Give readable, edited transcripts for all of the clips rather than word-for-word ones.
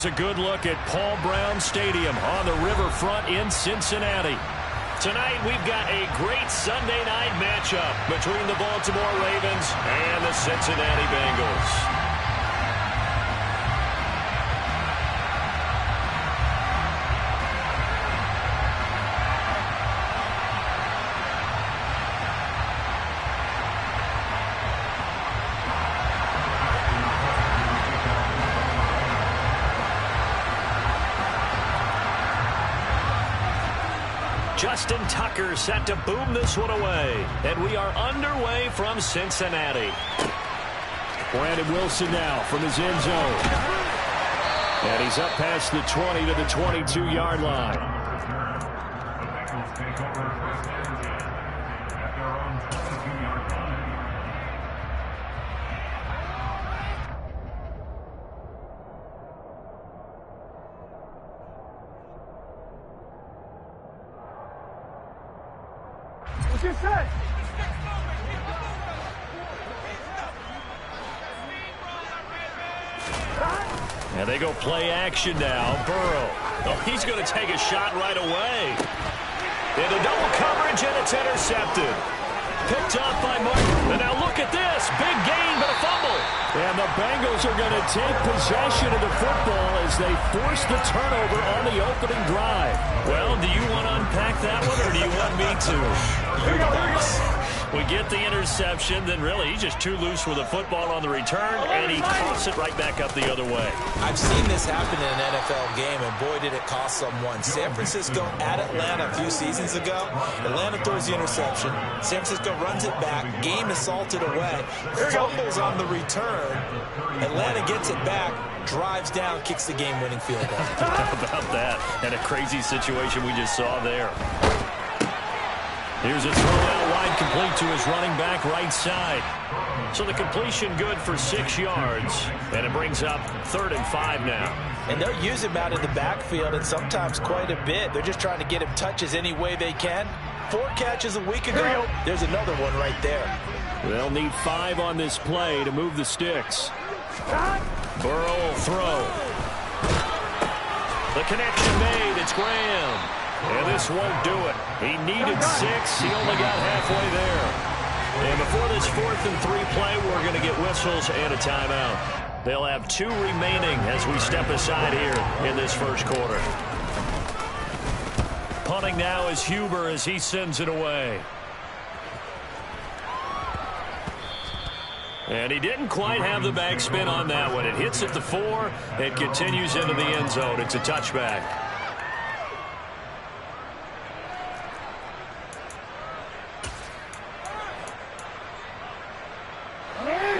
It's a good look at Paul Brown Stadium on the riverfront in Cincinnati. Tonight, we've got a great Sunday night matchup between the Baltimore Ravens and the Cincinnati Bengals. Justin Tucker set to boom this one away. And we are underway from Cincinnati. Brandon Wilson now from his end zone. And he's up past the 20 to the 22-yard line. And they go play action now. Burrow. Oh, he's going to take a shot right away. Into double coverage, and it's intercepted. Picked off by Martin. And now look at this. Big gain, but a fumble. And the Bengals are going to take possession of the football as they force the turnover on the opening drive. Well, do you want to unpack that one, or do you want me to? Here we go. We get the interception, then really he's just too loose with the football on the return, and he tossed it right back up the other way. I've seen this happen in an NFL game, and boy, did it cost someone. San Francisco at Atlanta a few seasons ago. Atlanta throws the interception. San Francisco runs it back. Game is salted away. Fumbles on the return. Atlanta gets it back, drives down, kicks the game-winning field goal. How about that? And a crazy situation we just saw there. Here's a throw out wide, complete to his running back right side. So the completion good for 6 yards. And it brings up 3rd and 5 now. And they'll use him out in the backfield, and sometimes quite a bit. They're just trying to get him touches any way they can. 4 catches a week ago. There's another one right there. They'll need 5 on this play to move the sticks. Burrow will throw. The connection made. It's Graham. And this won't do it. He needed 6. He only got halfway there. And before this 4th and 3 play, we're going to get whistles and a timeout. They'll have 2 remaining as we step aside here in this first quarter. Punting now is Huber as he sends it away. And he didn't quite have the backspin on that one. It hits at the 4. It continues into the end zone. It's a touchback.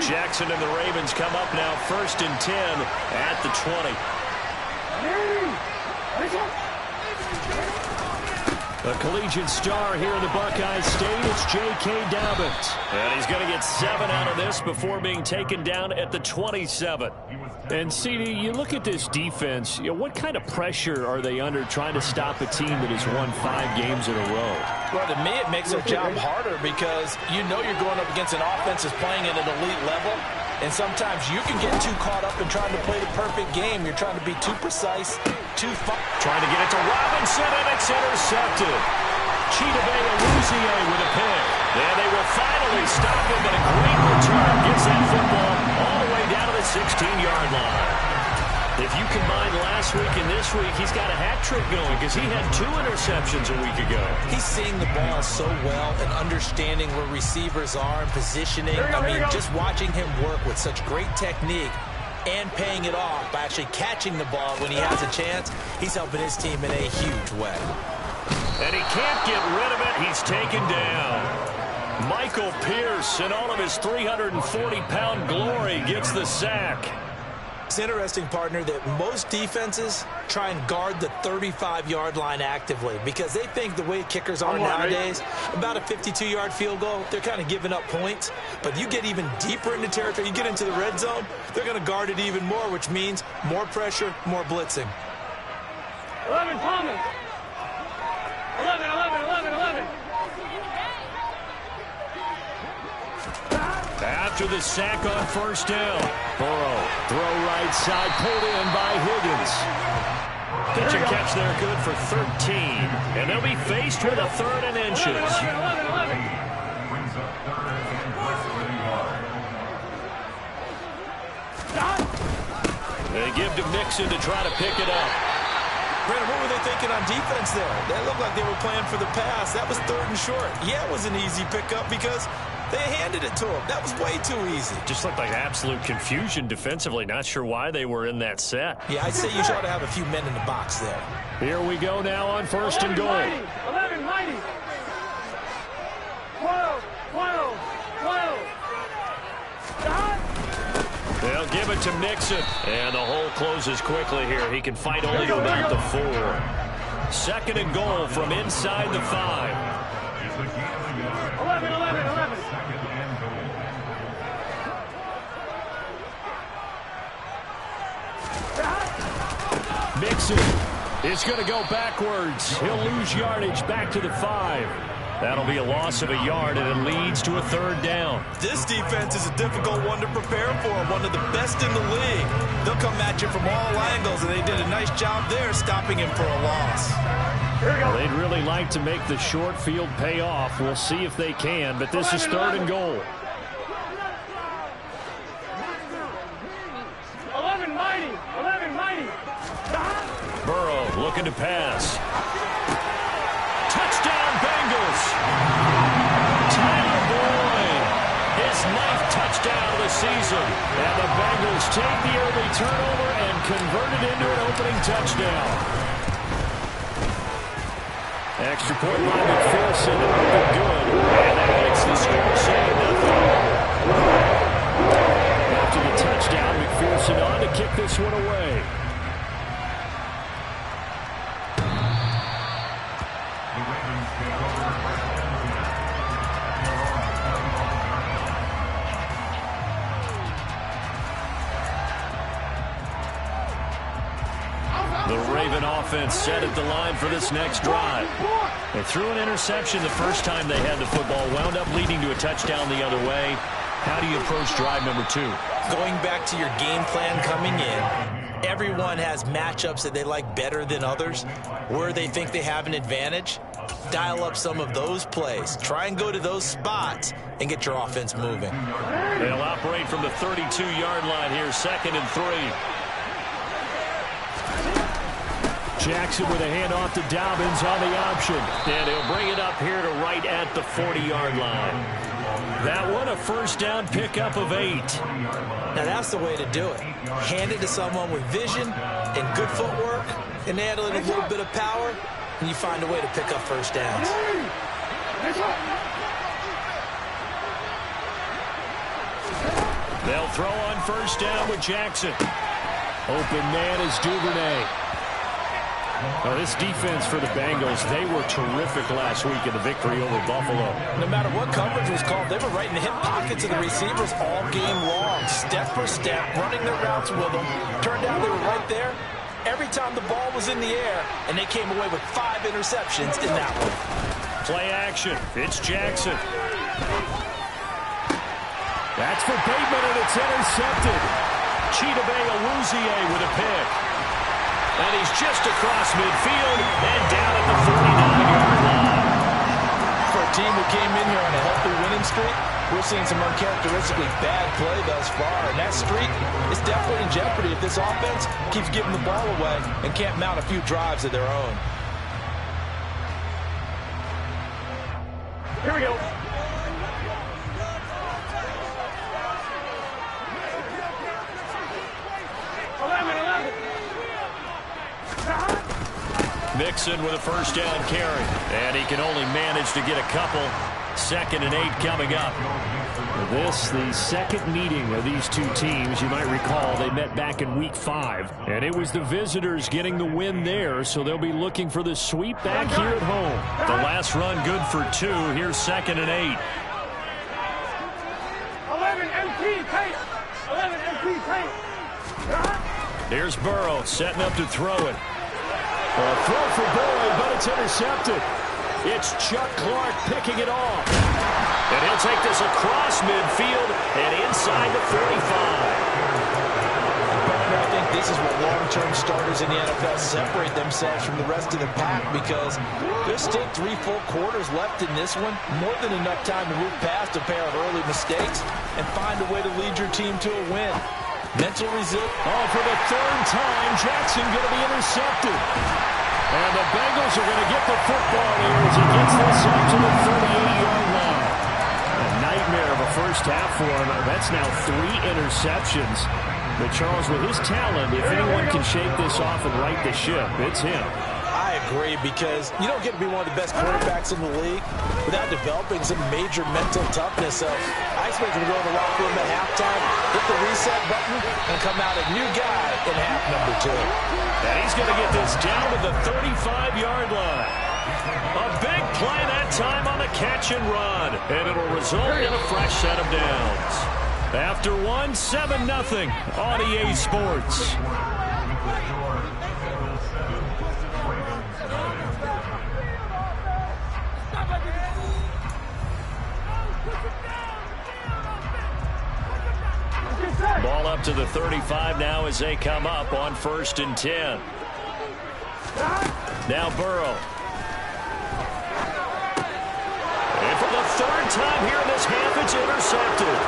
Jackson and the Ravens come up now 1st and 10 at the 20. A collegiate star here in the Buckeye State, it's J.K. Dobbins. And he's going to get 7 out of this before being taken down at the 27. And, CD, you look at this defense, what kind of pressure are they under trying to stop a team that has won 5 games in a row? Well, to me, it makes their job harder because you know you're going up against an offense that's playing at an elite level. And sometimes you can get too caught up in trying to play the perfect game. You're trying to be too precise, too fun. Trying to get it to Robinson, and it's intercepted. Chidobe Awuzie with a pick. And they will finally stop him, and a great return gets that football all the way down to the 16-yard line. If you combine last week and this week, he's got a hat trick going because he had 2 interceptions a week ago. He's seeing the ball so well and understanding where receivers are and positioning. I mean, just watching him work with such great technique and paying it off by actually catching the ball when he has a chance, he's helping his team in a huge way. And he can't get rid of it. He's taken down. Michael Pierce, in all of his 340-pound glory, gets the sack. It's interesting, partner, that most defenses try and guard the 35-yard line actively because they think the way kickers are nowadays, about a 52-yard field goal, they're kind of giving up points. But you get even deeper into territory, you get into the red zone, they're going to guard it even more, which means more pressure, more blitzing. 11, Thomas. 11. After the sack on first down. Burrow, throw right side, pulled in by Higgins. Pitch and catch there, good for 13. And they'll be faced with a 3rd and inches. 11. They give to Mixon to try to pick it up. Brandon, what were they thinking on defense there? They looked like they were playing for the pass. That was 3rd and short. Yeah, it was an easy pickup because they handed it to him. That was way too easy. Just looked like absolute confusion defensively. Not sure why they were in that set. Yeah, I'd say you ought to have a few men in the box there. Here we go now on 1st and goal. 11, 12. They'll give it to Mixon. And the hole closes quickly here. He can fight only to about the 4. 2nd and goal from inside the 5. 11. Mixon is going to go backwards. He'll lose yardage back to the 5. That'll be a loss of a yard, and it leads to a 3rd down. This defense is a difficult one to prepare for, one of the best in the league. They'll come at you from all angles, and they did a nice job there stopping him for a loss. They'd really like to make the short field pay off. We'll see if they can, but this is 3rd and goal. 11, Burrow looking to pass. Touchdown, Bengals. Tyler Boyd, his 9th touchdown of the season. And the Bengals take the early turnover and convert it into an opening touchdown. Extra point by McPherson. Good. And that makes the score 7-0. After the touchdown, McPherson on to kick this one away. The Raven offense set at the line for this next drive. They threw an interception the first time they had the football, wound up leading to a touchdown the other way. How do you approach drive number 2? Going back to your game plan coming in, everyone has matchups that they like better than others. Where they think they have an advantage, dial up some of those plays. Try and go to those spots and get your offense moving. They'll operate from the 32-yard line here, 2nd and 3. Jackson with a handoff to Dobbins on the option. And he'll bring it up here to right at the 40-yard line. That one a 1st down pickup of 8. Now that's the way to do it. Hand it to someone with vision and good footwork, and handle it with a little bit of power, and you find a way to pick up 1st downs. They'll throw on 1st down with Jackson. Open man is Duvernay. Now, this defense for the Bengals, they were terrific last week in the victory over Buffalo. No matter what coverage was called, they were right in the hip pockets of the receivers all game long, step for step, running their routes with them. Turned out they were right there every time the ball was in the air, and they came away with 5 interceptions in that one. Play action. It's Jackson. That's for Bateman, and it's intercepted. Chidobe Awuzie with a pick. And he's just across midfield and down at the 49-yard line. For a team that came in here on a healthy winning streak, we're seeing some uncharacteristically bad play thus far. And that streak is definitely in jeopardy if this offense keeps giving the ball away and can't mount a few drives of their own. Here we go. Mixon with a 1st down carry. And he can only manage to get a couple. 2nd and 8 coming up. This, the 2nd meeting of these two teams. You might recall they met back in week 5. And it was the visitors getting the win there, so they'll be looking for the sweep back here at home. The last run good for 2. Here's 2nd and 8. 11 MP tape. 11 MP tape. Here's Burrow setting up to throw it. A throw for Boyd, but it's intercepted. It's Chuck Clark picking it off. And he'll take this across midfield and inside the 45. I think this is where long-term starters in the NFL separate themselves from the rest of the pack, because there's still 3 full quarters left in this one. More than enough time to move past a pair of early mistakes and find a way to lead your team to a win. Mental resilience. Oh, for the 3rd time, Jackson going to be intercepted. And the Bengals are going to get the football here as he gets this up to the 38-yard line. A nightmare of a first half for him. That's now 3 interceptions. But Charles, with his talent, if anyone can shake this off and right the ship, it's him. I agree, because you don't get to be one of the best quarterbacks in the league without developing some major mental toughness. So I expect him to go in the locker room at halftime, hit the reset button, and come out a new guy in half number 2. And he's going to get this down to the 35-yard line. A big play that time on the catch and run, and it'll result in a fresh set of downs. After 1, 7-0 on EA Sports. Ball up to the 35 now as they come up on 1st and 10. Now Burrow. And for the 3rd time here in this half, it's intercepted.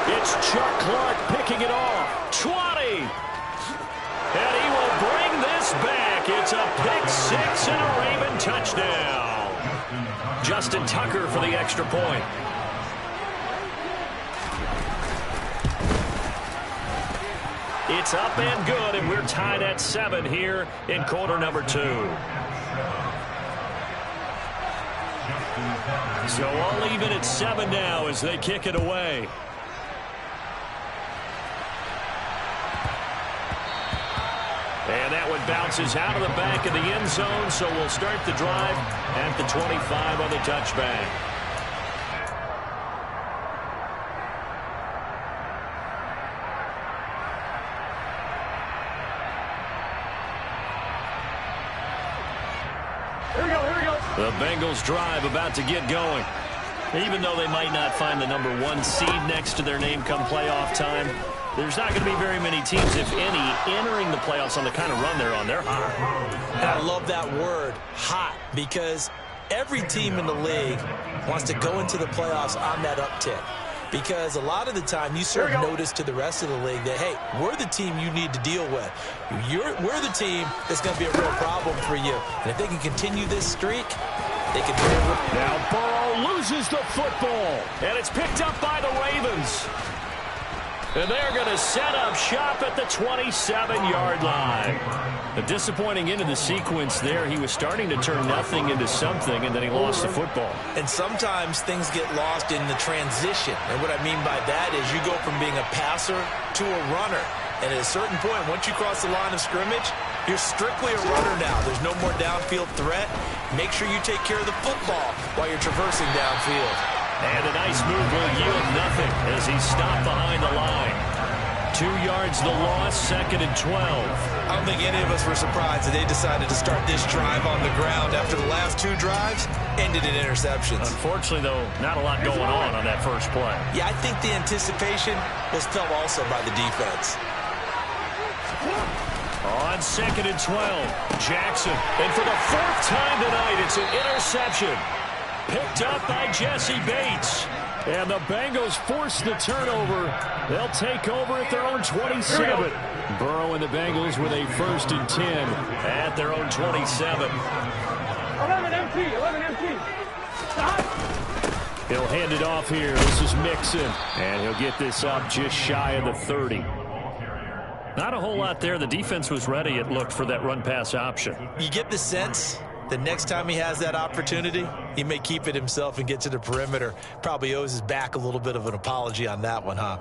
It's Chuck Clark picking it off. 20. And he will bring this back. It's a pick 6 and a Raven touchdown. Justin Tucker for the extra point. It's up and good, and we're tied at 7 here in quarter number 2. So all even at 7 now as they kick it away. And that one bounces out of the back of the end zone, so we'll start the drive at the 25 on the touchback. Here we go. The Bengals drive about to get going. Even though they might not find the number 1 seed next to their name come playoff time, there's not going to be very many teams, if any, entering the playoffs on the kind of run they're on. They're hot. And I love that word, hot, because every team in the league wants to go into the playoffs on that uptick. Because a lot of the time you serve notice to the rest of the league that, hey, we're the team you need to deal with. We're the team that's going to be a real problem for you. And if they can continue this streak, they can do it. Now Burrow loses the football, and it's picked up by the Ravens. And they're going to set up shop at the 27-yard line. A disappointing end of the sequence there. He was starting to turn nothing into something, and then he lost the football. And sometimes things get lost in the transition. And what I mean by that is you go from being a passer to a runner. And at a certain point, once you cross the line of scrimmage, you're strictly a runner now. There's no more downfield threat. Make sure you take care of the football while you're traversing downfield. And a nice move will yield nothing as he's stopped behind the line. 2 yards the loss, 2nd and 12. I don't think any of us were surprised that they decided to start this drive on the ground after the last 2 drives ended in interceptions. Unfortunately, though, not a lot going on that first play. Yeah, I think the anticipation was felt also by the defense. On 2nd and 12, Jackson. And for the 4th time tonight, it's an interception. Picked up by Jesse Bates. And the Bengals force the turnover. They'll take over at their own 27. Burrow and the Bengals with a 1st and 10 at their own 27. 11 empty. Stop. He'll hand it off here. This is Mixon. And he'll get this up just shy of the 30. Not a whole lot there. The defense was ready, it looked, for that run-pass option. You get the sense the next time he has that opportunity, he may keep it himself and get to the perimeter. Probably owes his back a little bit of an apology on that one, huh?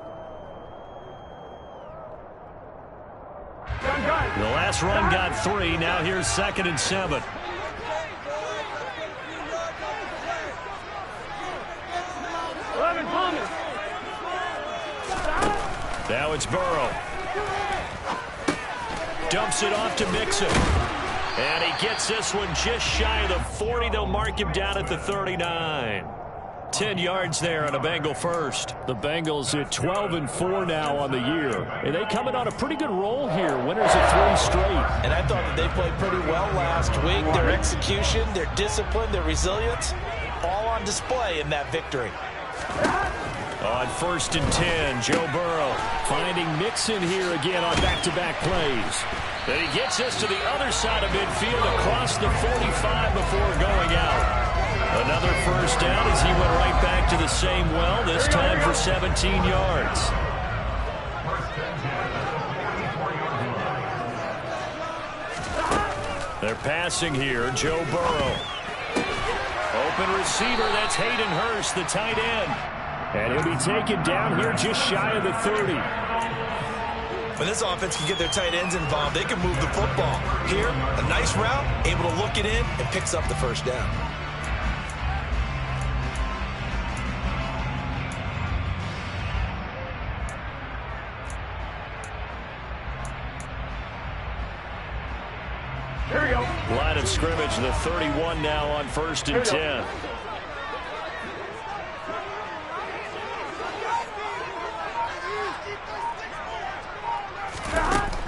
The last run got 3. Now here's 2nd and 7. Now it's Burrow. Dumps it off to Mixon. And he gets this one just shy of the 40. They'll mark him down at the 39. 10 yards there on a Bengal first. The Bengals at 12-4 now on the year. And they coming on a pretty good roll here. Winners of 3 straight. And I thought that they played pretty well last week. Their execution, their discipline, their resilience, all on display in that victory. On 1st and 10, Joe Burrow finding Mixon here again on back-to-back plays. And he gets us to the other side of midfield across the 45 before going out. Another first down as he went right back to the same well, this time for 17 yards. They're passing here, Joe Burrow. Open receiver, that's Hayden Hurst, the tight end. And he'll be taken down here just shy of the 30. When this offense can get their tight ends involved, they can move the football. Here, a nice route, able to look it in, and picks up the first down. Here we go. Line of scrimmage, the 31 now on 1st and 10.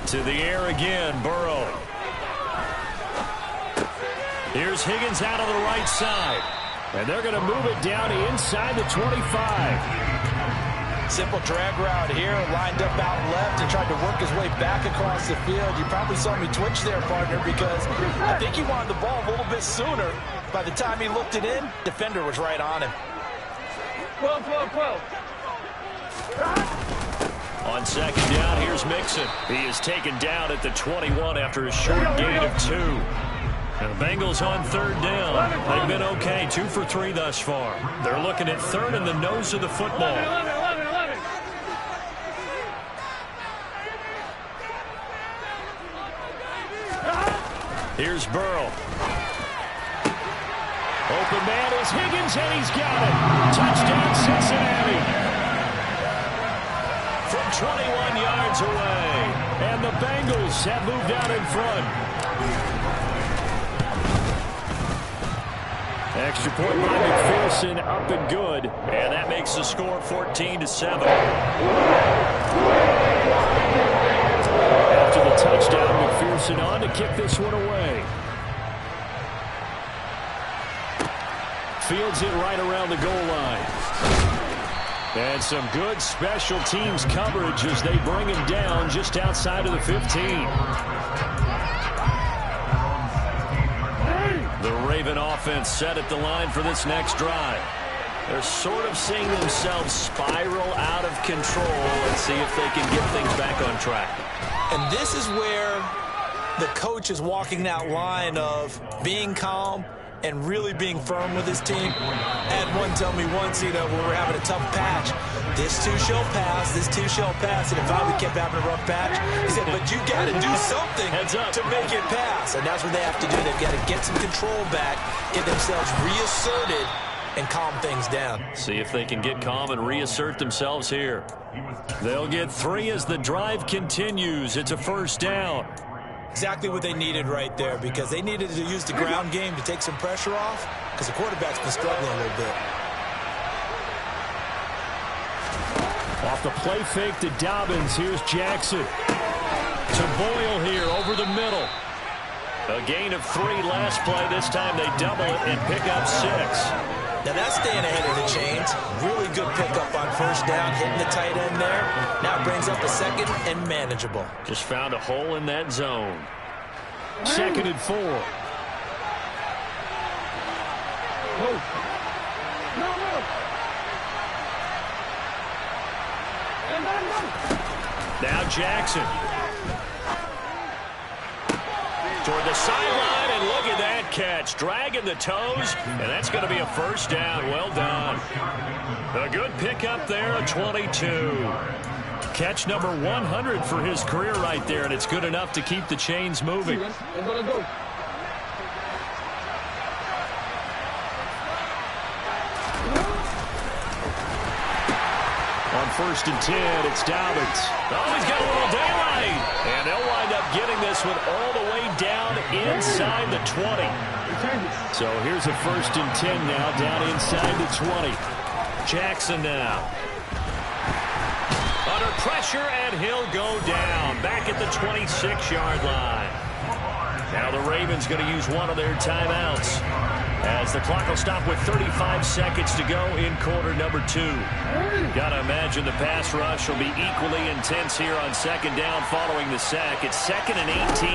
To the air again, Burrow. Here's Higgins out on the right side. And they're going to move it down inside the 25. Simple drag route here, lined up out left and tried to work his way back across the field. You probably saw me twitch there, partner, because I think he wanted the ball a little bit sooner. By the time he looked it in, defender was right on him. 12, 12, 12. On 2nd down, here's Mixon. He is taken down at the 21 after a short gain of 2. And the Bengals on 3rd down. They've been okay, 2 for 3 thus far. They're looking at 3rd in the nose of the football. 11. Here's Burrow. Open man is Higgins, and he's got it. Touchdown, Cincinnati. From 21 yards away. And the Bengals have moved out in front. Extra point by McPherson, up and good. And that makes the score 14-7. After the touchdown, McPherson on to kick this one away. Fields it right around the goal line. And some good special teams coverage as they bring him down just outside of the 15. The Raven offense set at the line for this next drive. They're sort of seeing themselves spiral out of control and see if they can get things back on track. And this is where the coach is walking that line of being calm and really being firm with his team. I had one tell me once, when we're having a tough patch, this too shall pass, this too shall pass. And if we kept having a rough patch, he said, but you got to do something to make it pass. And that's what they have to do. They've got to get some control back, get themselves reasserted, and calm things down. See if they can get calm and reassert themselves here. They'll get 3 as the drive continues. It's a first down. Exactly what they needed right there, because they needed to use the ground game to take some pressure off, because the quarterback's been struggling a little bit. Off the play fake to Dobbins. Here's Jackson. To Boyle here over the middle. A gain of 3 last play. This time they double it and pick up 6. Now that's staying ahead of the chains. Really good pickup on first down, hitting the tight end there. Now brings up a 2nd and manageable. Just found a hole in that zone. 2nd and 4. Now Jackson. Toward the sideline, and look at that catch. Dragging the toes, and that's going to be a first down. Well done. A good pickup there, a 22. Catch number 100 for his career right there, and it's good enough to keep the chains moving. On 1st and 10, it's Dobbins. Oh, he's got a little daylight. And they'll wind up getting this one all the way down inside the 20. So here's a 1st and 10 now, down inside the 20. Jackson now. Under pressure, and he'll go down. Back at the 26-yard line. Now the Ravens going to use one of their timeouts, as the clock will stop with 35 seconds to go in quarter number 2. Got to imagine the pass rush will be equally intense here on 2nd down following the sack. It's 2nd and 18.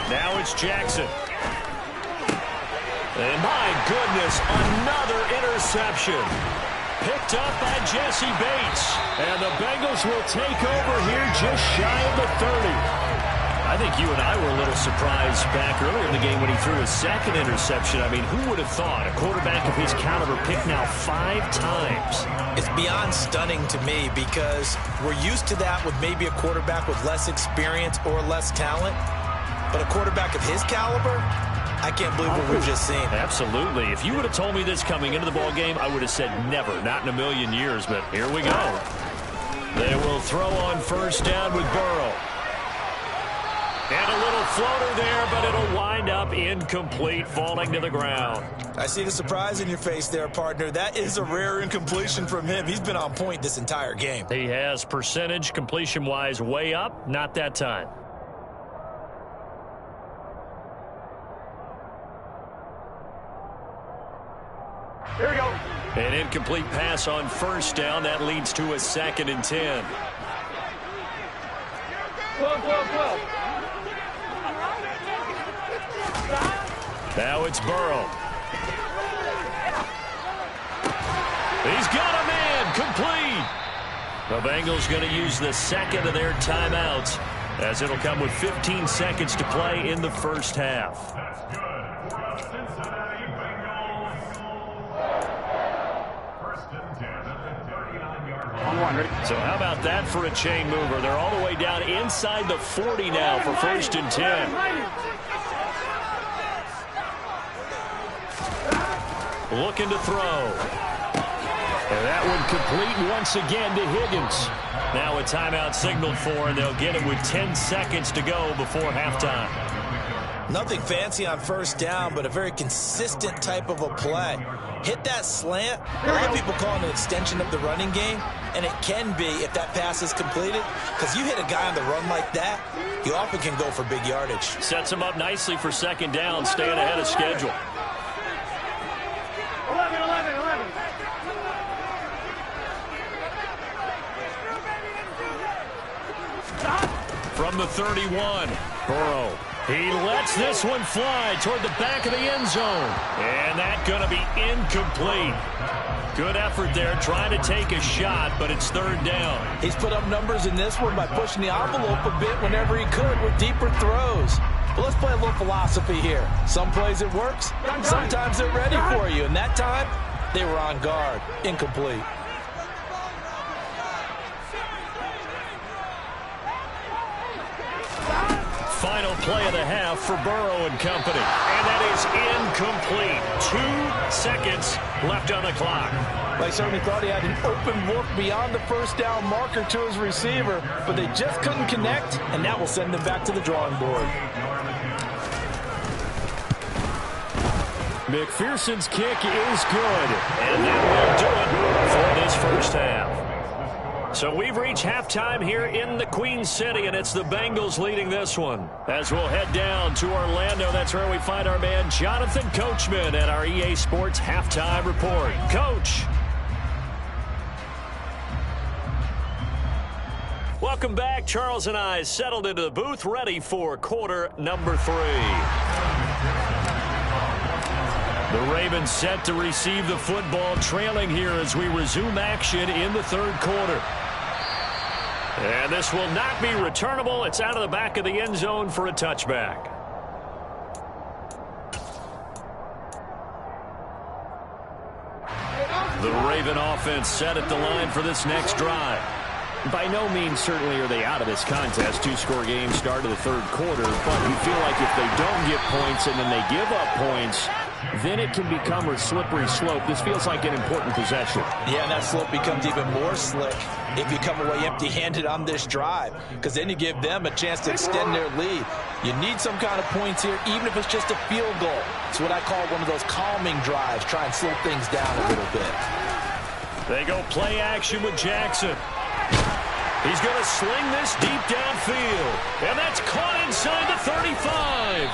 Now it's Jackson. And my goodness, another interception. Picked up by Jesse Bates. And the Bengals will take over here just shy of the 30. I think you and I were a little surprised back earlier in the game when he threw his 2nd interception. I mean, who would have thought a quarterback of his caliber picked now 5 times? It's beyond stunning to me, because we're used to that with maybe a quarterback with less experience or less talent. But a quarterback of his caliber, I can't believe what we've just seen. Absolutely. If you would have told me this coming into the ball game, I would have said never, not in a million years. But here we go. They will throw on 1st down with Burrow. And a little floater there, but it'll wind up incomplete, falling to the ground. I see the surprise in your face there, partner. That is a rare incompletion from him. He's been on point this entire game. He has percentage completion-wise way up, not that time. Here we go. An incomplete pass on 1st down. That leads to a 2nd and 10. 12. Now it's Burrow. He's got a man, complete. The Bengals going to use the 2nd of their timeouts, as it'll come with 15 seconds to play in the 1st half. So how about that for a chain mover? They're all the way down inside the 40 now for 1st and 10. Looking to throw. And that one complete once again to Higgins. Now a timeout signaled for, and they'll get it with 10 seconds to go before halftime. Nothing fancy on 1st down, but a very consistent type of a play. Hit that slant. A lot of people call it an extension of the running game, and it can be if that pass is completed, because you hit a guy on the run like that, you often can go for big yardage. Sets him up nicely for 2nd down, staying ahead of schedule. 11. From the 31, Burrow. He lets this one fly toward the back of the end zone. And that's going to be incomplete. Good effort there, trying to take a shot, but it's 3rd down. He's put up numbers in this one by pushing the envelope a bit whenever he could with deeper throws. But let's play a little philosophy here. Some plays it works, sometimes they're ready for you. And that time, they were on guard. Incomplete. Final play of the half for Burrow and company. And that is incomplete. 2 seconds left on the clock. They certainly thought he had an open look beyond the 1st down marker to his receiver, but they just couldn't connect, and that will send them back to the drawing board. McPherson's kick is good, and that will do it for this 1st half. So we've reached halftime here in the Queen City, and it's the Bengals leading this one. As we'll head down to Orlando, that's where we find our man Jonathan Coachman at our EA Sports Halftime Report. Coach. Welcome back. Charles and I settled into the booth, ready for quarter number 3. The Ravens set to receive the football, trailing here as we resume action in the 3rd quarter. And this will not be returnable. It's out of the back of the end zone for a touchback. The Raven offense set at the line for this next drive. By no means certainly are they out of this contest. 2-score game, start of the 3rd quarter. But you feel like if they don't get points and then they give up points, then it can become a slippery slope. This feels like an important possession. Yeah, and that slope becomes even more slick if you come away empty-handed on this drive, because then you give them a chance to extend their lead. You need some kind of points here, even if it's just a field goal. It's what I call one of those calming drives. Try and slow things down a little bit. They go play action with Jackson. He's going to sling this deep downfield. And that's caught inside the 35.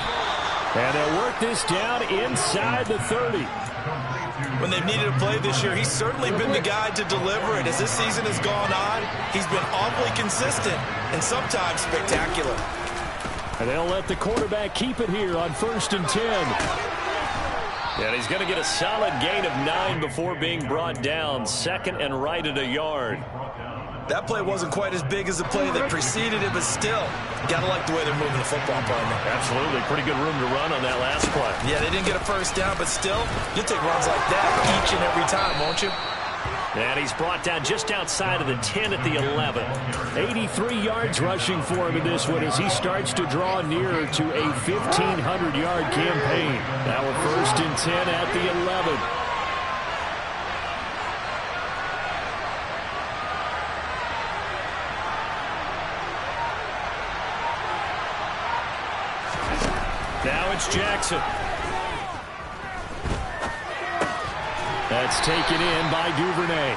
And they'll work this down inside the 30. When they've needed a play this year, he's certainly been the guy to deliver it. As this season has gone on, he's been awfully consistent and sometimes spectacular. And they'll let the quarterback keep it here on 1st and 10. And he's going to get a solid gain of 9 before being brought down. 2nd and right at a yard. That play wasn't quite as big as the play that preceded it, but still, got to like the way they're moving the football, partner. Absolutely. Pretty good room to run on that last play. Yeah, they didn't get a first down, but still, you'll take runs like that each and every time, won't you? And he's brought down just outside of the 10 at the 11. 83 yards rushing for him in this one as he starts to draw nearer to a 1,500-yard campaign. Now a 1st and 10 at the 11. Now it's Jackson. That's taken in by Duvernay.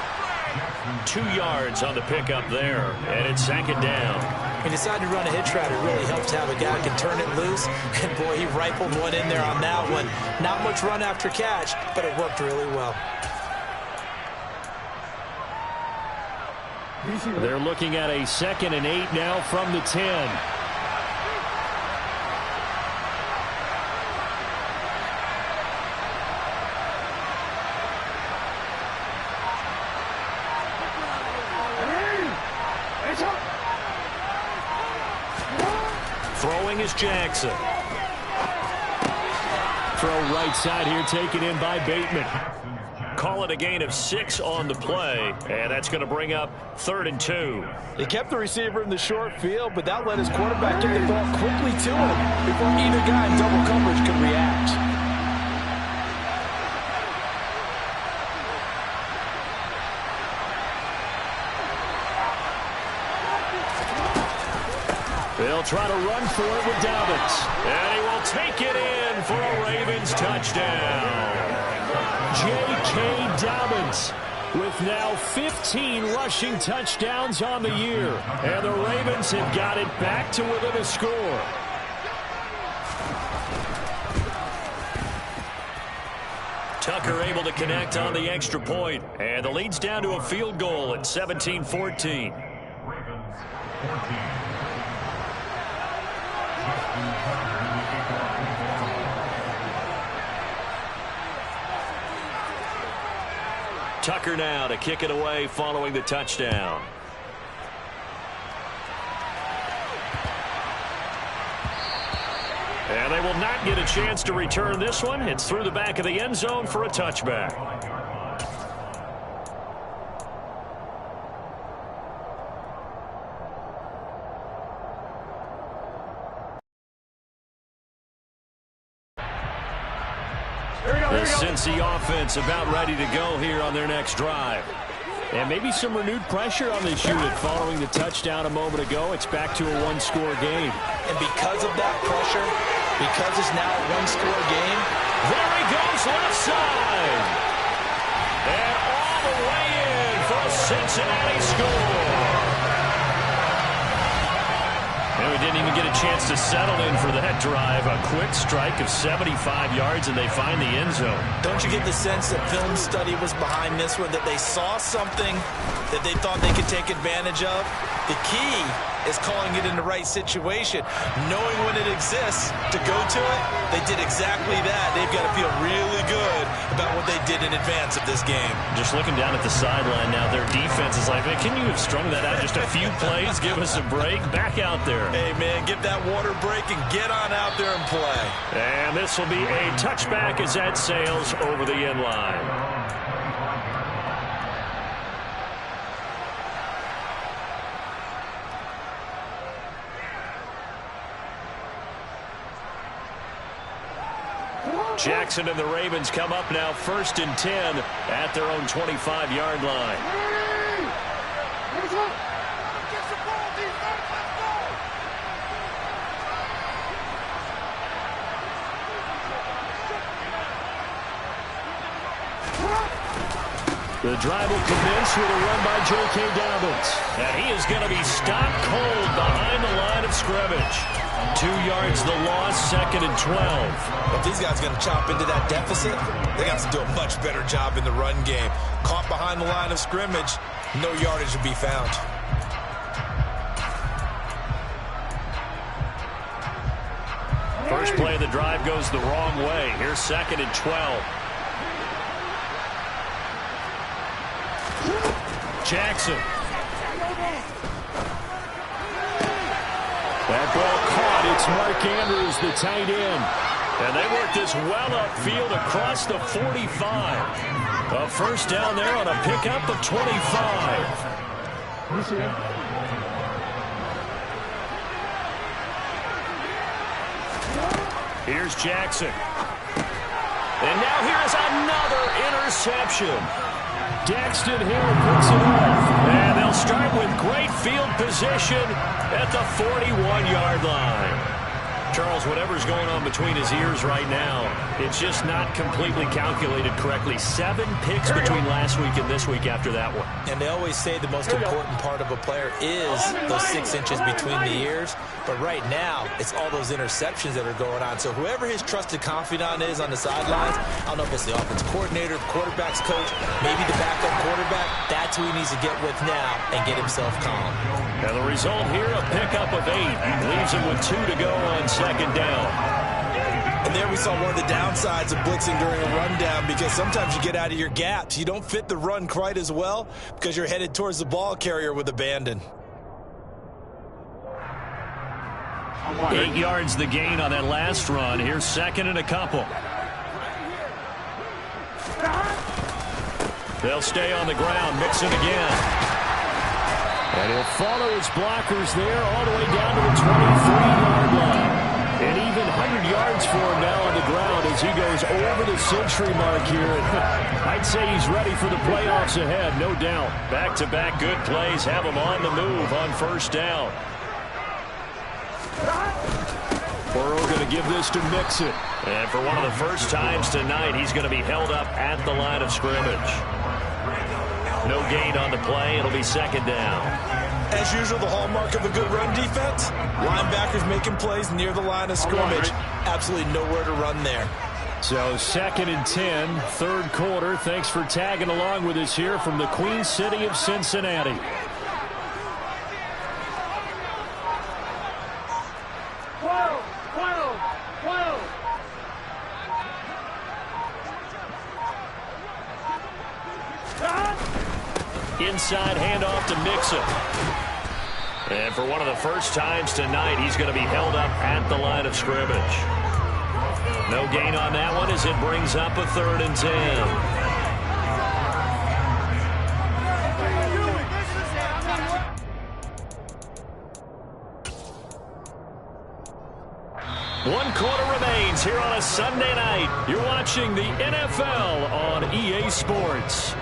2 yards on the pickup there, and it's 2nd down. He decided to run a hitch route. It really helps to have a guy who can turn it loose. And, boy, he rifled one in there on that one. Not much run after catch, but it worked really well. They're looking at a 2nd and 8 now from the 10. Throwing is Jackson. Throw right side here, taken in by Bateman. Call it a gain of 6 on the play, and that's going to bring up 3rd and 2. They kept the receiver in the short field, but that let his quarterback get the ball quickly to him before either guy in double coverage could react. They'll try to run for it with Dobbins. And he will take it in for a Ravens touchdown. J.K. Dobbins with now 15 rushing touchdowns on the year. And the Ravens have got it back to within a score. Tucker able to connect on the extra point. And the lead's down to a field goal at 17-14. Tucker now to kick it away following the touchdown. And they will not get a chance to return this one. It's through the back of the end zone for a touchback. The Cincy offense about ready to go here on their next drive. And maybe some renewed pressure on this unit following the touchdown a moment ago. It's back to a one-score game. And because of that pressure, because it's now a one-score game, there he goes left side. And all the way in for a Cincinnati score. And we didn't even get a chance to settle in for that drive. A quick strike of 75 yards, and they find the end zone. Don't you get the sense that film study was behind this one, that they saw something that they thought they could take advantage of? The key is calling it in the right situation. Knowing when it exists to go to it, they did exactly that. They've got to feel really good about what they did in advance of this game. Just looking down at the sideline now, their defense is like, man, can you have strung that out just a few plays? Give us a break. Back out there. Hey, man, give that water break and get on out there and play. And this will be a touchback as that sails over the end line. Jackson and the Ravens come up now 1st and 10 at their own 25-yard line. The drive will commence with a run by J.K. Dobbins. And he is going to be stopped cold behind the line of scrimmage. 2 yards the loss, 2nd and 12. If these guys are going to chop into that deficit, they got to do a much better job in the run game. Caught behind the line of scrimmage, no yardage to be found. First play of the drive goes the wrong way. Here's 2nd and 12. Jackson. That ball caught. It's Mark Andrews, the tight end. And they work this well upfield across the 45. A first down there on a pickup of 25. Here's Jackson. And now here's another interception. Daxton Hill puts it off. And they'll start with great field position at the 41-yard line. Charles, whatever's going on between his ears right now, it's just not completely calculated correctly. 7 picks between last week and this week after that one. And they always say the most important part of a player is those 6 inches between the ears. But right now, it's all those interceptions that are going on. So whoever his trusted confidant is on the sidelines, I don't know if it's the offensive coordinator, the quarterback's coach, maybe the backup quarterback, that's who he needs to get with now and get himself calm. And the result here, a pickup of 8. Leaves him with 2 to go on 2nd down. And there we saw one of the downsides of blitzing during a rundown, because sometimes you get out of your gaps. You don't fit the run quite as well because you're headed towards the ball carrier with abandon. 8 yards the gain on that last run. Here's 2nd and a couple. They'll stay on the ground. Mixon again. And he'll follow his blockers there all the way down to the 23-yard line. And even 100 yards for him now on the ground as he goes over the century mark here. I'd say he's ready for the playoffs ahead, no doubt. Back-to-back good plays have him on the move on 1st down. Burrow going to give this to Mixon. And for one of the first times tonight, he's going to be held up at the line of scrimmage. No gain on the play. It'll be 2nd down. As usual, the hallmark of a good run defense, linebackers making plays near the line of scrimmage. Absolutely nowhere to run there. So 2nd and 10, 3rd quarter. Thanks for tagging along with us here from the Queen City of Cincinnati. Inside handoff to Mixon. And for one of the first times tonight, he's going to be held up at the line of scrimmage. No gain on that one as it brings up a 3rd and 10. One quarter remains here on a Sunday night. You're watching the NFL on EA Sports.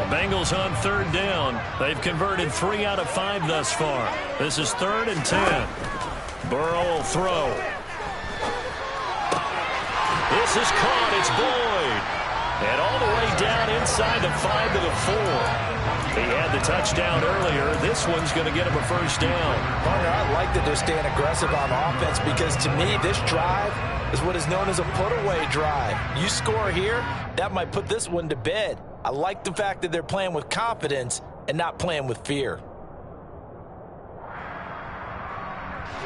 Bengals on 3rd down. They've converted 3 out of 5 thus far. This is 3rd and 10. Burrow will throw. This is caught. It's Boyd. And all the way down inside the 5 to the 4. He had the touchdown earlier. This one's going to get him a first down. Partner, I like that they're staying aggressive on offense, because to me, this drive is what is known as a put-away drive. You score here, that might put this one to bed. I like the fact that they're playing with confidence and not playing with fear.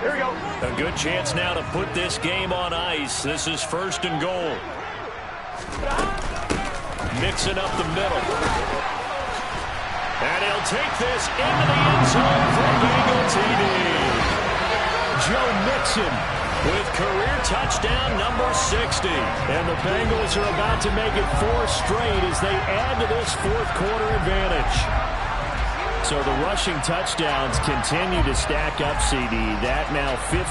Here we go. A good chance now to put this game on ice. This is 1st and goal. Mixing up the middle. And he'll take this into the end zone for Bengal TD. Joe Mixon with career touchdown number 60. And the Bengals are about to make it 4 straight as they add to this fourth quarter advantage. So the rushing touchdowns continue to stack up, CD. That now 15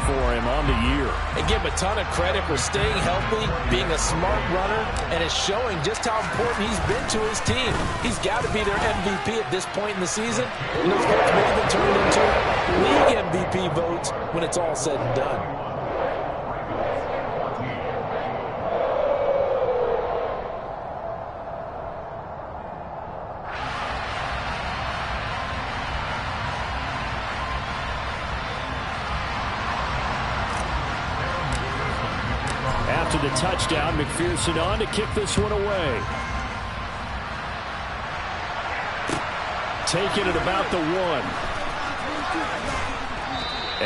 for him on the year. And give him a ton of credit for staying healthy, being a smart runner, and it's showing just how important he's been to his team. He's got to be their MVP at this point in the season. And those votes may even turn into league MVP votes when it's all said and done. After the touchdown, McPherson on to kick this one away. Taking it about the 1.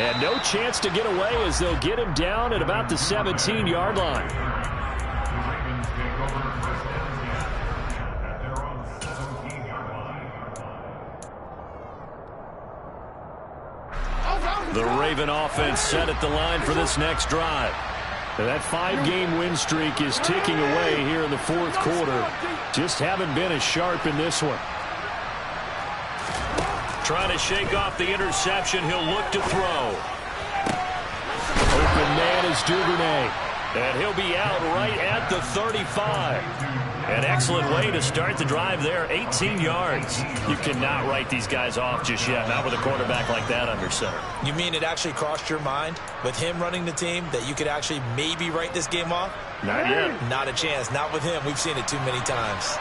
And no chance to get away as they'll get him down at about the 17-yard line. The Raven offense set at the line for this next drive. That 5-game win streak is ticking away here in the fourth quarter. Just haven't been as sharp in this one. Trying to shake off the interception. He'll look to throw. Open man is Duvernay. And he'll be out right at the 35. An excellent way to start the drive there. 18 yards. You cannot write these guys off just yet. Not with a quarterback like that under center. You mean it actually crossed your mind with him running the team that you could actually maybe write this game off? Not yet. Not a chance. Not with him. We've seen it too many times.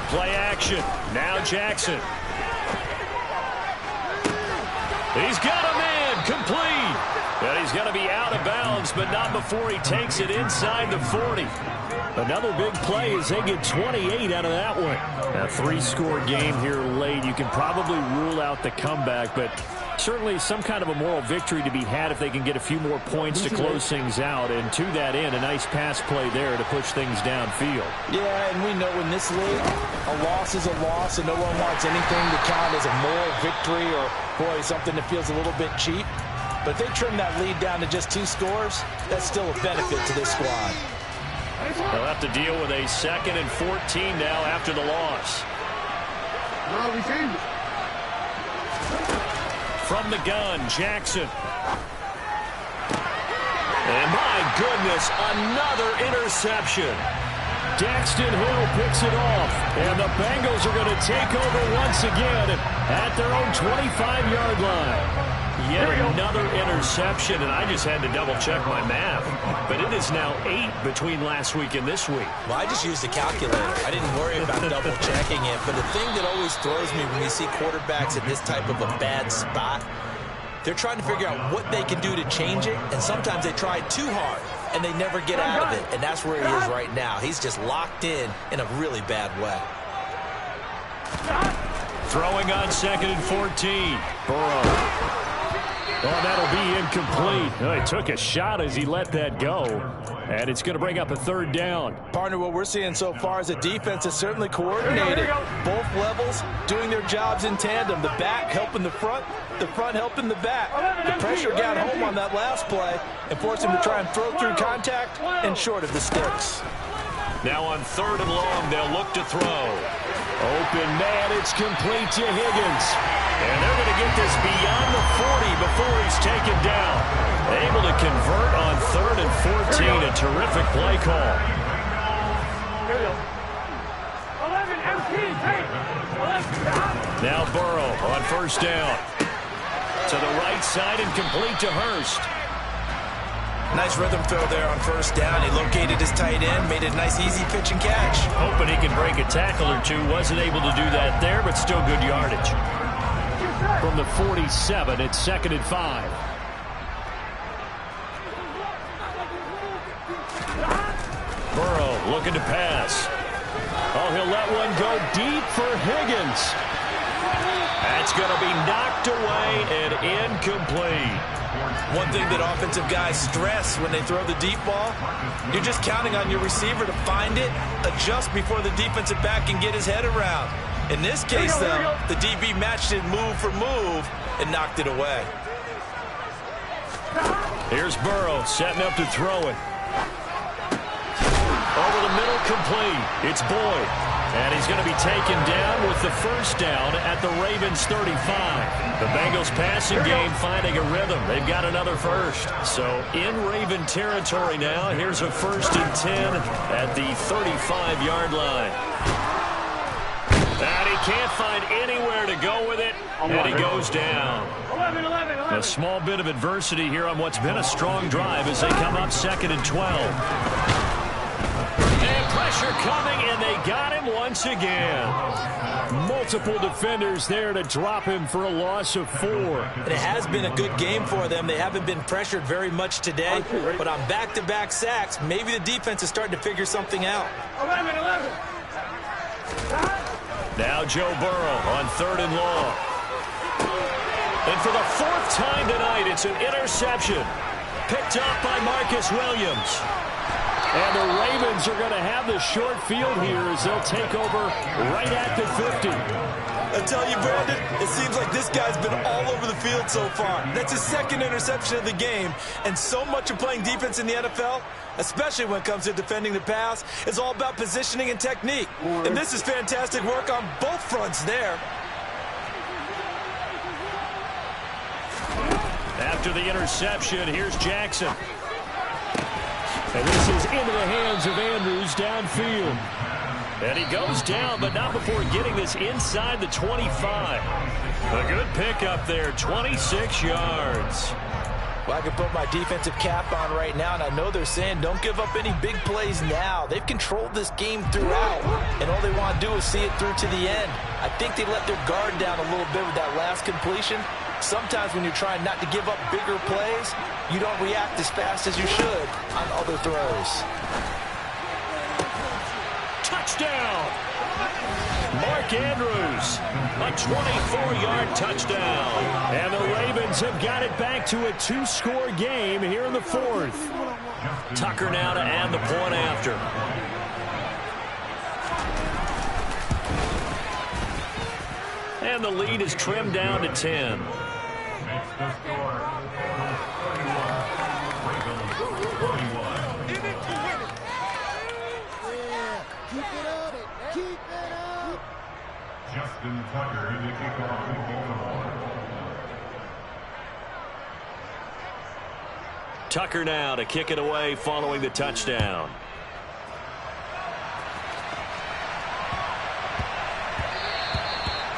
Play action. Now Jackson. He's got a man. Complete. And he's going to be out of bounds, but not before he takes it inside the 40. Another big play as they get 28 out of that one. A 3-score game here late. You can probably rule out the comeback, but certainly some kind of a moral victory to be had if they can get a few more points to close things out. And to that end, a nice pass play there to push things downfield. Yeah, and we know in this league, a loss is a loss, and no one wants anything to count as a moral victory or, boy, something that feels a little bit cheap. But if they trim that lead down to just 2 scores, that's still a benefit to this squad. They'll have to deal with a 2nd and 14 now after the loss. From the gun, Jackson. And my goodness, another interception. Daxton Hill picks it off, and the Bengals are going to take over once again at their own 25-yard line. Yet another interception, and I just had to double-check my math. But it is now 8 between last week and this week. Well, I just used a calculator. I didn't worry about double-checking it. But the thing that always throws me when you see quarterbacks in this type of a bad spot, they're trying to figure out what they can do to change it, and sometimes they try too hard, and they never get out of it. And that's where he is right now. He's just locked in a really bad way. Throwing on 2nd and 14. Burrow. Oh, that'll be incomplete. Oh, he took a shot as he let that go. And it's going to bring up a 3rd down. Partner, what we're seeing so far is a defense is certainly coordinated. Both levels doing their jobs in tandem. The back helping the front helping the back. The pressure got home on that last play and forced him to try and throw through contact and short of the sticks. Now on 3rd and long, they'll look to throw. Open man, it's complete to Higgins. And they're going to get this beyond the 40 before he's taken down. Able to convert on 3rd and 14. A terrific play call. 11 MT, take. 11. Now Burrow on 1st down. To the right side and complete to Hurst. Nice rhythm throw there on 1st down. He located his tight end, made a nice easy pitch and catch. Hoping he can break a tackle or two. Wasn't able to do that there, but still good yardage. From the 47, it's 2nd and 5. Burrow looking to pass. Oh, he'll let one go deep for Higgins. That's going to be knocked away and incomplete. One thing that offensive guys stress when they throw the deep ball, you're just counting on your receiver to find it, adjust before the defensive back can get his head around. In this case, though, the DB matched it move for move and knocked it away. Here's Burrow setting up to throw it. Over the middle, complete. It's Boyd. And he's going to be taken down with the first down at the Ravens 35. The Bengals passing game finding a rhythm. They've got another first. So in Raven territory now, here's a 1st and 10 at the 35-yard line. And he can't find anywhere to go with it, and he goes down. 11. A small bit of adversity here on what's been a strong drive as they come up 2nd and 12. And pressure coming, and they got him once again. Multiple defenders there to drop him for a loss of 4. And it has been a good game for them. They haven't been pressured very much today, but on back-to-back sacks, maybe the defense is starting to figure something out. 11. Now Joe Burrow on 3rd and long. And for the 4th time tonight, it's an interception. Picked up by Marcus Williams. And the Ravens are going to have the short field here as they'll take over right at the 50. I tell you, Brandon, it seems like this guy's been all over the field so far. That's his 2nd interception of the game. And so much of playing defense in the NFL, especially when it comes to defending the pass, is all about positioning and technique. And this is fantastic work on both fronts there. After the interception, here's Jackson. And this is into the hands of Andrews downfield. And he goes down, but not before getting this inside the 25. A good pickup there, 26 yards. Well, I can put my defensive cap on right now, and I know they're saying don't give up any big plays now. They've controlled this game throughout, and all they want to do is see it through to the end. I think they let their guard down a little bit with that last completion. Sometimes when you're trying not to give up bigger plays, you don't react as fast as you should on other throws. Touchdown! Mark Andrews, a 24-yard touchdown. And the Ravens have got it back to a 2-score game here in the 4th. Tucker now to add the point after. And the lead is trimmed down to 10. Justin Tucker in the kickoff for Baltimore. Tucker now to kick it away following the touchdown.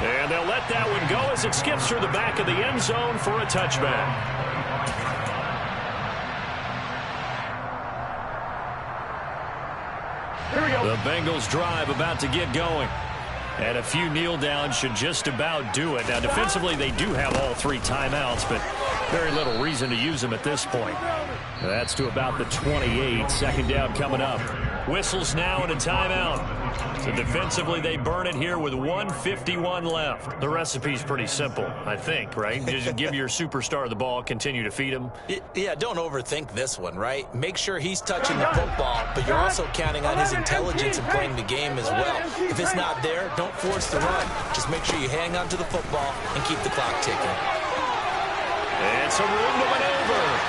And they'll let that one go as it skips through the back of the end zone for a touchback. The Bengals drive about to get going. And a few kneel downs should just about do it. Now, defensively, they do have all 3 timeouts, but very little reason to use them at this point. That's to about the 28. 2nd down coming up. Whistles now and a timeout. So defensively, they burn it here with 1:51 left. The recipe's pretty simple, I think, right? Just give your superstar the ball, continue to feed him. Yeah, don't overthink this one, right? Make sure he's touching the football, but you're also counting on his intelligence in playing the game as well. If it's not there, don't force the run. Just make sure you hang on to the football and keep the clock ticking. And some room to maneuver.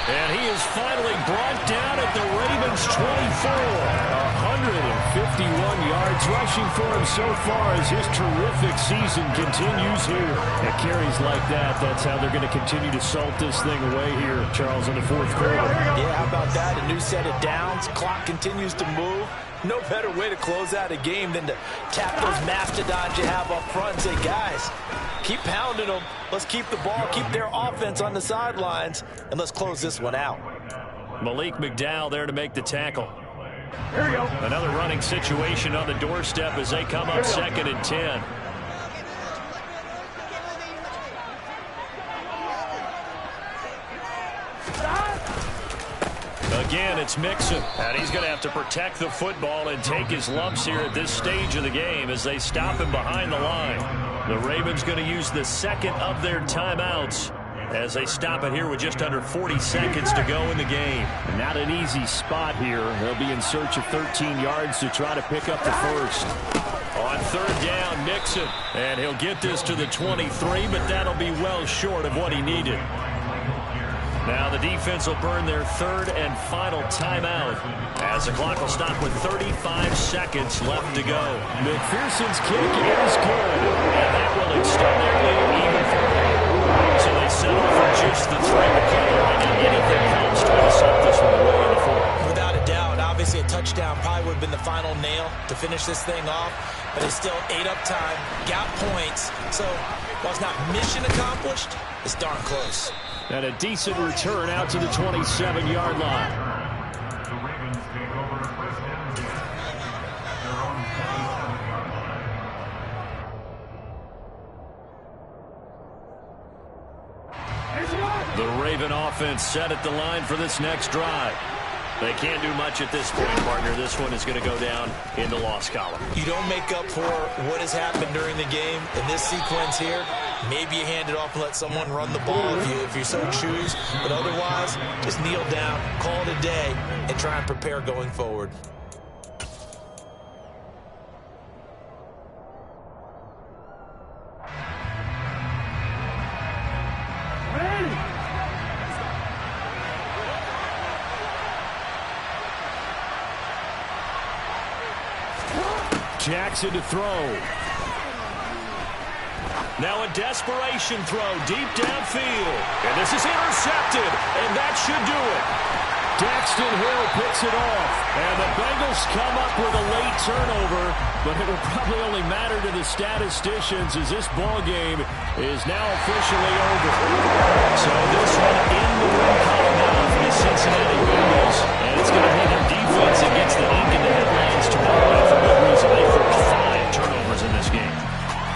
And he is finally brought down at the Ravens 24. 151 yards rushing for him so far as his terrific season continues here. At carries like that, that's how they're going to continue to salt this thing away here, Charles, in the 4th quarter. Yeah, how about that? A new set of downs. Clock continues to move. No better way to close out a game than to tap those mastodons you have up front and say, guys, keep pounding them. Let's keep the ball, keep their offense on the sidelines, and let's close this one out. Malik McDowell there to make the tackle. Here we go. Another running situation on the doorstep as they come up 2nd and 10. Again, it's Mixon, and he's going to have to protect the football and take his lumps here at this stage of the game as they stop him behind the line. The Ravens going to use the 2nd of their timeouts as they stop it here with just under 40 seconds to go in the game. Not an easy spot here. They'll be in search of 13 yards to try to pick up the first. On third down, Mixon. And he'll get this to the 23, but that'll be well short of what he needed. Now the defense will burn their third and final timeout as the clock will stop with 35 seconds left to go. McPherson's kick is good, and that will extend their lead even further. So they settle for just the 3 McKinnon, and anything helps to intercept this one away in the fourth. Without a doubt, obviously a touchdown probably would have been the final nail to finish this thing off, but it's still ate up time, got points, so while it's not mission accomplished, it's darn close. And a decent return out to the 27-yard line. The Ravens take over first and 10. Their own 27-yard line. The Raven offense set at the line for this next drive. They can't do much at this point, partner. This one is going to go down in the loss column. You don't make up for what has happened during the game in this sequence here. Maybe you hand it off and let someone run the ball if you so choose. But otherwise, just kneel down, call it a day, and try and prepare going forward. Jackson to throw. Now a desperation throw deep downfield. And this is intercepted, and that should do it. Daxton Hill picks it off, and the Bengals come up with a late turnover, but it will probably only matter to the statisticians as this ball game is now officially over. So this one in the win column now for the Cincinnati Bengals, and it's going to be their defense that gets the ink in the headlines tomorrow, and for good reason. They forced 5 turnovers in this game.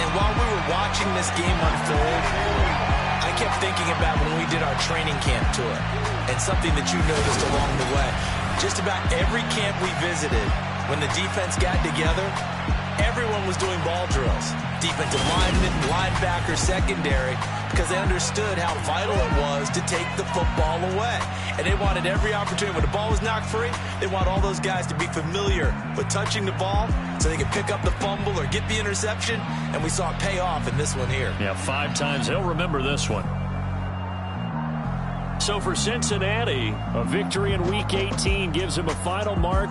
And while we were watching this game unfold, I kept thinking about when we did our training camp tour and something that you noticed along the way. Just about every camp we visited, when the defense got together, everyone was doing ball drills. Defensive linemen, linebackers, secondary, because they understood how vital it was to take the football away. And they wanted every opportunity. When the ball was knocked free, they want all those guys to be familiar with touching the ball so they could pick up the fumble or get the interception. And we saw it pay off in this one here. Yeah, 5 times. He'll remember this one. So for Cincinnati, a victory in Week 18 gives them a final mark